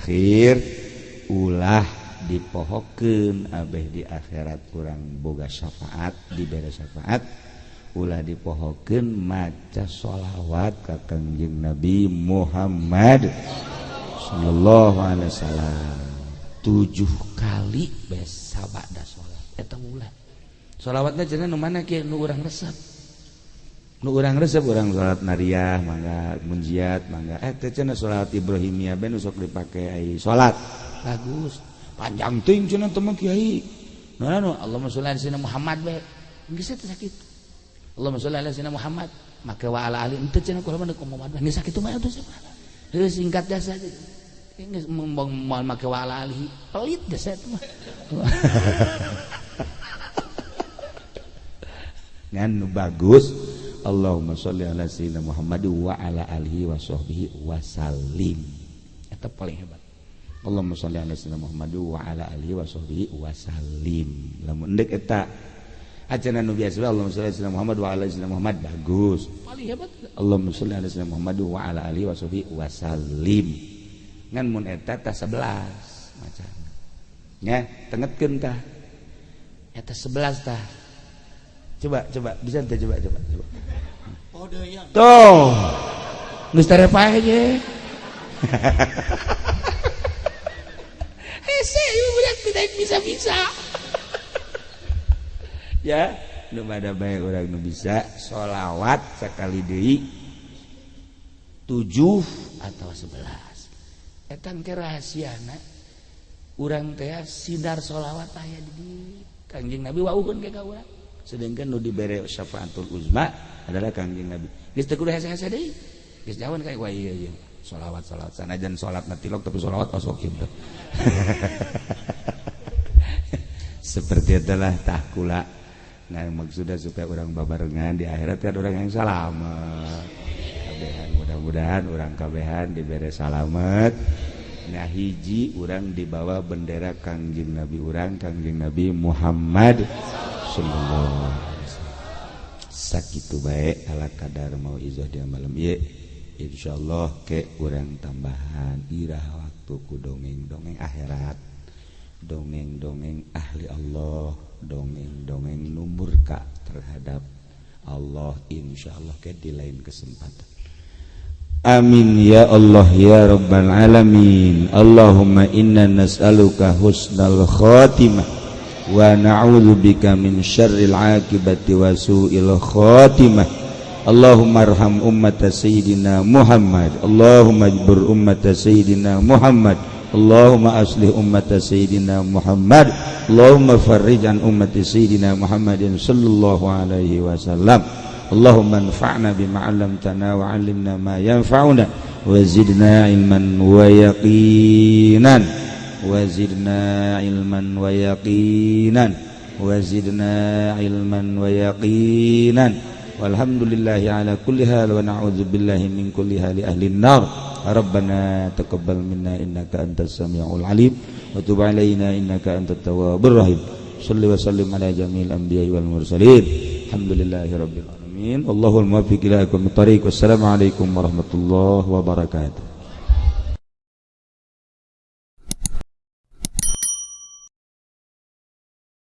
terakhir ulah dipohokeun abeh di akhirat urang boga syafaat dibere syafaat ulah dipohokeun maca sholawat ka Kangjeng Nabi Muhammad sallallahu alaihi wasallam 7 kali besa ba'da sholat eta ulah sholawatna cenah nu mana kieu nu urang resep urang sholat nariyah mangga munjiat mangga teh cenah sholat Ibrahimiyah ben sok dipake ai sholat bagus panjang ting cenah teh mah kiai naon Allahumma sholli ala sayyidina Muhammad be geus teh sakit Allahumma sholli ala sayyidina Muhammad maka wa ala ali henteu cenah kumaha ku Muhammad geus sakitu mah atuh cenah singkat jasa geus moal make wa ala ali pelit jasa itu mah ngan bagus Allahumma sholli ala sayyidina Muhammad wa ala alihi wa sahbihi wasallim eta paling hebat Allahumma sholli ala sayyidina Muhammad wa ala alihi wa sahbihi wasallim lamun endek eta ajaran nu biasa Allahumma sholli ala sayyidina Muhammad wa ala sayyidina Muhammad bagus paling hebat Allahumma sholli ala sayyidina Muhammad wa ala alihi wa sahbihi wasallim ngan mun eta tah 11 macana nya tengetkeun tah eta 11 tah coba bisa teh coba oh deuyang tuh geus tarepae ge hese budak tidak bisa ya nu bada bae urang nu bisa sholawat sakali deui 7 atau 11 eta ke rahasiana urang teh sindar sholawat aya di Kangjeng Nabi wauhkeun ke ka urang sedangkan nu dibere syafaatul uzma adalah Kangjeng Nabi geus teu kudu hese-hese deui geus jawan kayak wah ieu sholawat sanajan salatna tilok tapi sholawat osok kieu seperti itulah tahkula nah maksudnya supaya orang babarengan di akhirat ada orang yang selamat kabehan mudah-mudahan orang kabehan dibere salamet nah hiji orang dibawa bendera Kangjeng Nabi orang Kangjeng Nabi Muhammad sallallahu alaihi wasallam sakitu bae ala kadar mau izah di malam ieu insyaallah ke urang tambahan irah waktu ku dongeng-dongeng akhirat dongeng-dongeng ahli Allah dongeng-dongeng numurka terhadap Allah insyaallah ke di lain kesempatan amin ya Allah ya rabbal alamin Allahumma inna nas'aluka husnal khatimah wa na'udzubika min syarril 'aqibati wa su'il khatimah Allahumma arham ummata sayyidina Muhammad Allahumma ajbur ummata sayyidina Muhammad Allahumma aslih ummata sayyidina Muhammad Allahumma farrij an ummati sayyidina Muhammadin sallallahu alaihi wasallam Allahumma anfa'na bima 'allamtana wa 'allimna ma yanfa'una wa zidna ilman wa yaqinan wazidna ilman wa yaqinan wazidna ilman wa yaqinan walhamdulillahi ala kulli hal wa na'udzu billahi min kulli hali ahli an-nar rabbana taqabbal minna innaka antas samiul alim wa tub alaina innaka antat tawwabur rahim shalli wa sallim ala jamil anbiya'i wal mursalin alhamdulillahi rabbil alamin Allahul muwaffiq ila aqwamit thariq wassalamu alaikum warahmatullahi wabarakatuh.